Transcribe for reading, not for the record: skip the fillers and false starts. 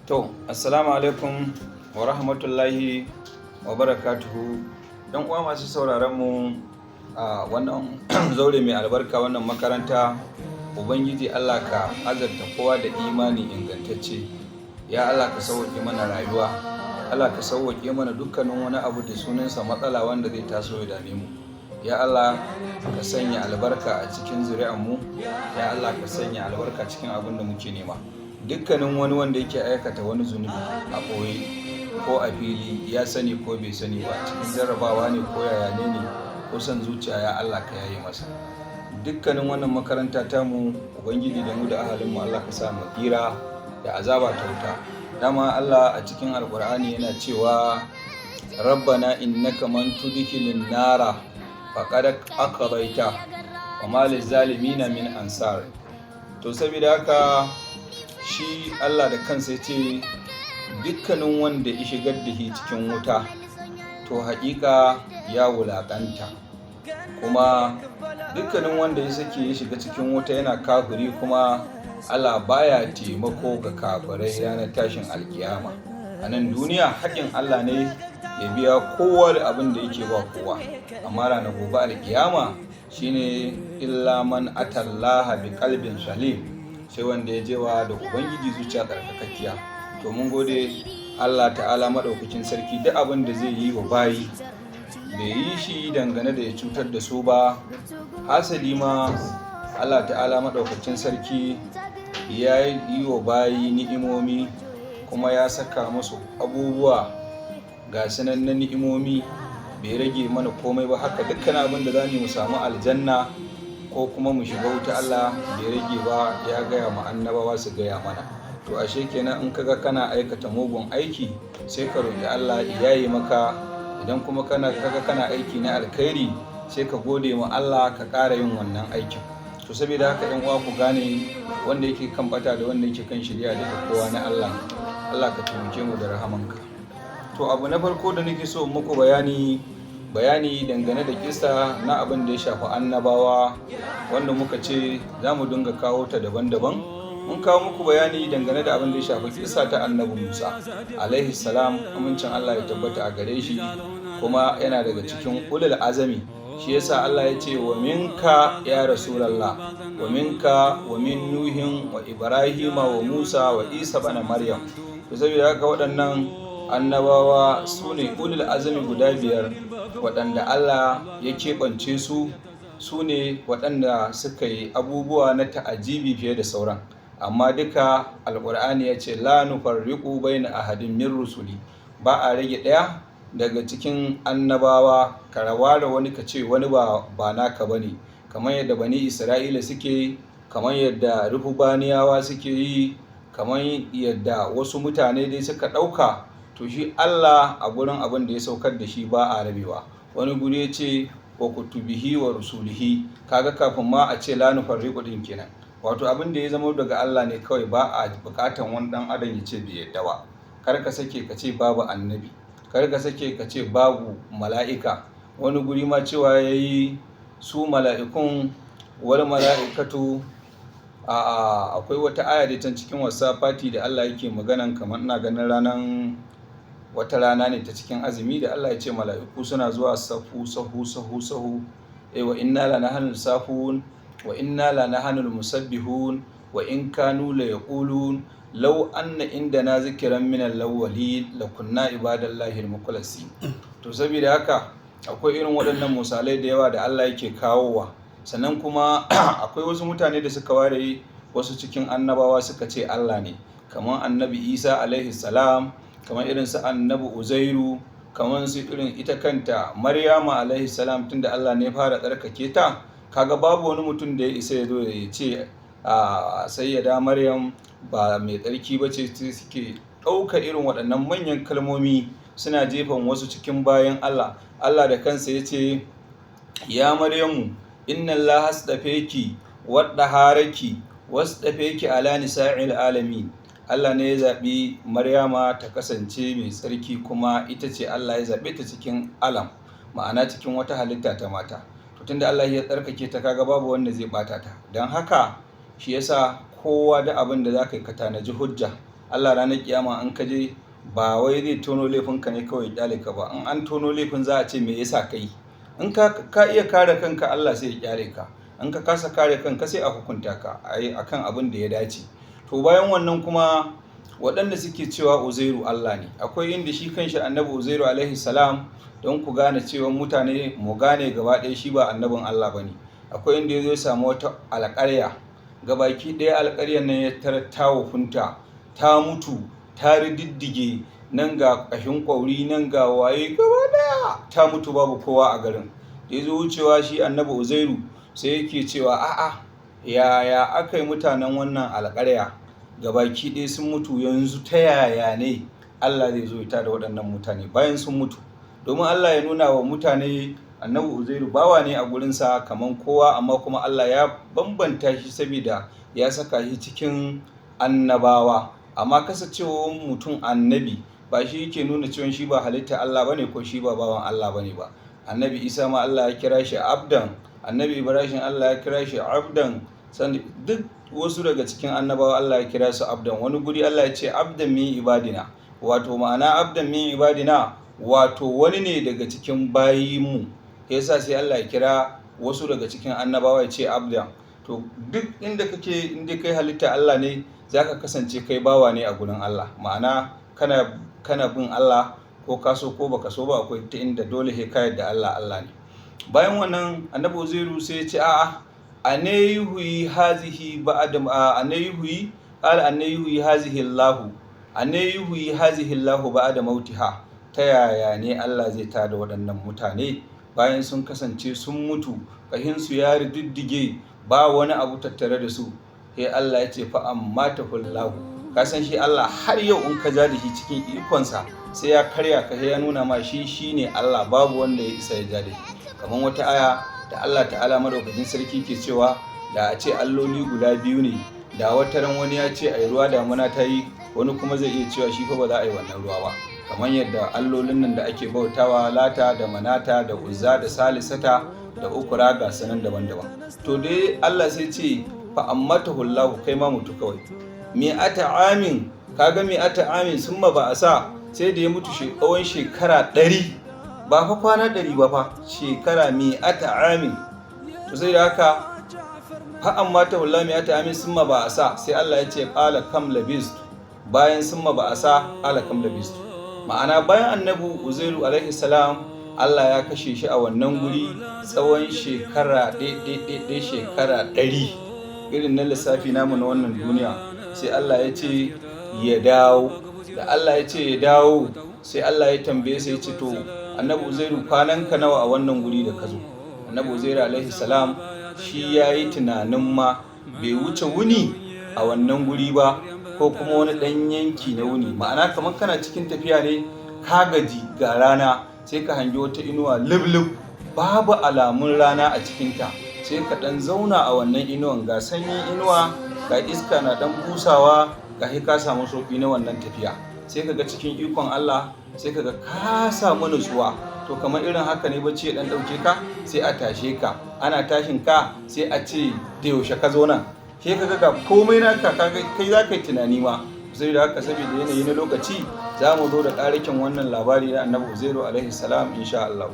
Assalamu alaikum wa rahmatullahi wa barakatuhu. Dan uwa masu sauraron mu a wannan zaure mai albarka, wannan makaranta, Ubangiji Allah ka azarta kowa da imani ingantacce. Ya Allah ka sauwaƙe mana rayuwa, Allah ka sauwaƙe mana dukkanin wani abu da sunansa matsala wanda zai taso ya dame mu. Ya Allah ka sanya albarka a cikin zuri'anmu, ya Allah ka sanya albarka cikin abin da muke nema. Dukkanin wani wanda yake aikata wani zunubi a ɓoye ko a fili, ya sani ko bai sani ba, cikin jarrabawa ne ko yaya ne ko son zuciya, ya Allah ka yaye masa. Dukkanin wannan makaranta tamu, Ubangiji da mu da ahalinmu, Allah ka sa mu tsira da azaba ta wuta. Dama Allah a cikin Alƙur'ani yana cewa Rabbana innaka man tudkhilin nara faqad aqdaita wa ma lizalimina min ansar. To saboda haka shi Allah da kansa ya ce dukkanin wanda ya shigar da shi cikin wuta to haƙiƙa ya wulaƙanta, kuma dukkanin wanda ya sake ya shiga cikin wuta yana kafiri, kuma Allah baya taimako ga kafirai ranar tashin alkiyama. A nan duniya haƙƙin Allah ne ya biya kowa da abin da yake ba kowa, amma ranar gobe alkiyama shine illa man atallaha bi qalbin salim, sai wanda ya jewa da Ubangiji zuciya tsarkakakkiya. To mun gode Allah ta'ala maɗaukakin sarki, duk abin da zai yi wa bayi bai yi shi dangane da ya cutar da su ba. Hasali ma Allah ta'ala maɗaukakin sarki ya yi wa bayi ni'imomi, kuma ya saka musu abubuwa ga sunan na ni'imomi, bai rage mana komai ba. Haka dukkan abin da za mu samu aljanna ko kuma mu shiga wuta, Allah bai rage ba, ya gaya ma annabawa su gaya mana. To ashe kenan in kaga kana aikata mugun aiki, sai ka roƙi Allah ya yi maka. Idan kuma kaga kana aiki na alkhairi, sai ka gode ma Allah, ka ƙara yin wannan aikin. To saboda haka ɗan uwa, ku gane wanda yake kan bata da wanda yake kan shirya, duka kowa na Allah. Allah ka taimake mu da rahamanka. To abu na farko da nake so muku bayani dangane da kisa na abin da ya shafi annabawa, wanda muka ce za mu dinga kawo ta daban-daban. Mun kawo muku bayani dangane da abin da ya shafi kisa ta annabi Musa alaihi salam, amincin Allah ya tabbata a gare shi, kuma yana daga cikin ulul azami. Shi yasa Allah ya ce wa minka ya rasulallah, wa minka wa min nuhin wa ibrahima wa musa wa isa bana maryam. To saboda haka waɗannan annabawa su ne ulul azumi guda biyar, waɗanda Allah ya keɓance su ne waɗanda suka yi abubuwa na ta'ajibi fiye da sauran. Amma duka alƙur'ani ya ce la nufarriqu baina ahadin min rusuli, ba a rage ɗaya daga cikin annabawa ka rawara wani ka ce wani ba naka bane, kamar yadda bani Isra'ila suke, kamar yadda rufubaniyawa suke yi, kamar yadda wasu mutane dai suka ɗauka. To shi Allah a gurin abin da ya saukar da shi ba a rabewa. Wani guri ya ce wa kutubihi wa rusulihi, kaga kafin ma a ce la nufarriqu din kenan, wato abin da ya zama daga Allah ne kawai, ba a bukatan wani dan adam ya ce bai yadda ba. Kar ka sake ka ce babu annabi, kar ka sake ka ce babu mala'ika. Wani guri ma cewa yayi su mala'ikun wal mala'ikatu, akwai wata aya da can cikin wasafati da Allah yake maganan, kamar ina ganin wata rana ne ta cikin azumi, da Allah ya ce mala'iku suna zuwa sahu wa inna lanahnul safun wa inna lanahnul musabbihun wa in kanu la yaqulun law anna indana zikran min al-awwalin lakunna ibadallahi al-mukhlasin. To saboda haka akwai irin waɗannan misalai da yawa da Allah yake kawowa. Sannan kuma akwai wasu mutane da suka ware wasu cikin annabawa suka ce Allah ne, kamar annabi Isa alaihi salam, kamar irin su annabi Uzairu, kamar su irin ita kanta Maryama alaihi salam, tunda Allah ne ya fara tsarkake ta. Kaga babu wani mutum da ya isa ya zo ya ce sayyada Maryam ba mai tsarki ba ce. Suke ɗauka irin waɗannan manyan kalmomi suna jefan wasu cikin bayan Allah. Allah da kansa ya ce ya Maryamu inna Allah astafeki wadda haraki wasdafeki ala nisa'il alamin. Allah ne ya zaɓi Maryama ta kasance mai tsarki, kuma ita ce Allah ya zaɓe ta cikin alam, ma'ana cikin wata halitta ta mata. To tunda Allah ya tsarkake ta, kaga babu wanda zai bata ta. Don haka shi yasa kowa da abin da za ka yi ka tanaji hujja Allah ranar kiyama an kaje ba wai zai tono laifinka ne kawai kyale ka ba, in an tono laifin za a ce me yasa kai, in ka iya kare kanka Allah sai ya kyale ka, in ka kasa kare kanka sai a hukunta ka akan abin da ya dace. To bayan wannan kuma waɗanda suke cewa Uzairu Allah ne, akwai inda shi kanshi annabi Uzairu alaihi salam, don ku gane cewa mutane mu gane gaba ɗaya shi ba annabin Allah ba ne. Akwai inda ya zo ya samu wata alƙarya, gabaki ɗaya alƙaryar nan ya tarar ta wofinta, ta mutu, ta rididdige, nan ga ƙashin ƙwauri nan ga waye gaba ɗaya ta mutu babu kowa a garin. Da ya zo wucewa shi annabi Uzairu sai yake cewa a'a yaya aka yi mutanen wannan alƙarya gabaki ɗaya sun mutu, yanzu ta yaya ne Allah zai zo ya tada waɗannan mutane bayan sun mutu? Domin Allah ya nuna wa mutane annabi Uzairu bawa ne a gurinsa kaman kowa, amma kuma Allah ya bambanta shi saboda ya saka shi cikin annabawa. Amma kasancewar mutum annabi ba shi yake nuna cewa shi ba halitta Allah bane ko shi ba bawan Allah bane ba. Annabi Isa ma Allah ya kira shi abdan, annabi Ibrahim Allah ya kira shi abdan, duk wasu daga cikin annabawa Allah ya kira su abdan. Wani guri Allah ya ce abdan min ibadina, wato ma'ana abdan min ibadina wato wani ne daga cikin bayinmu, yasa sai Allah ya kira wasu daga cikin annabawa ya ce abdan. To duk inda kake, inda kai halitta Allah ne, zaka kasance kai bawa ne a gurin Allah, ma'ana kana bin Allah ko ka so ko baka so ba, akwai ta inda dole sai ka yarda Allah Allah ne. Bayan wannan annabi Uzairu sai ya ce a'a anayuhi hazihi ba'da anayuhi qala anayuhi hazihi Allah anayuhi hazihi Allah ba'da mautiha. Ta yaya ne Allah zai tada waɗannan mutane bayan sun kasance sun mutu, ƙahinsu ya rididdige, ba wani abu tattare da su? Sai Allah ya ce fa ammatahullahu. Ka san shi Allah har yau in ka ja da shi cikin ikonsa sai ya karya ka, sai ya nuna ma shi shine Allah, babu wanda ya isa ya ja da shi. Kamar wata aya da Allah ta'ala madaukakin sarki ke cewa da a ce alloli guda biyu ne, da wata ran wani ya ce ai ruwa damuna ta yi, wani kuma zai iya cewa shi fa ba za a yi wannan ruwa ba. Kamar yadda allolin nan da ake bautawa, Lata da Manata da Uzza da Salisata da Ukura ga sanan daban-daban. To dai Allah sai ce fa ammatahullahu, kai ma mutu kawai. Mi'ata amin, kaga mi'ata amin summa ba a sa, sai da ya mutu tsawon shekara 100, ba fa kwana 100 ba fa, shekara mi'ata amin. To sai da haka fa ammatahullahu mi'ata amin summa ba a sa, sai Allah ya ce qala kam labistu, bayan summa ba a sa qala kam labistu. Ma'ana bayan annabi Uzairu alaihi salam Allah ya kashe shi a wannan guri tsawon shekara ɗaiɗaiɗaiɗai, shekara 100 irin na lissafi namu na wannan duniya. Sai Allah ya ce ya dawo, da Allah ya ce ya dawo sai Allah ya tambaye sai ya ce to annabi Uzairu kwananka nawa a wannan guri da ka zo? Annabi Uzairu alaihi salam shi ya yi tunanin ma bai wuce wuni a wannan guri ba, ko kuma wani ɗan yanki na wuni. Ma'ana kamar kana cikin tafiya ne, ka gaji ga rana, sai ka hangi wata inuwa lublub, babu alamun rana a cikinta, sai ka ɗan zauna a wannan inuwan, ga sanyin inuwa, ga iska na ɗan busawa, ga ka samu sauƙi na wannan tafiya. Sai ka ga cikin ikon Allah, sai ka ga ka samu nutsuwa. To kamar irin haka ne bacci ya ɗan ɗauke ka, sai a tashe ka, ana tashin ka sai a ce da yaushe ka zo nan, sai ka ga komai naka kai za ka yi tunani ma. Sai da haka saboda yanayi na lokaci za mu zo da ƙarikin wannan labari na annabi Uzairu alaihi salam insha Allah.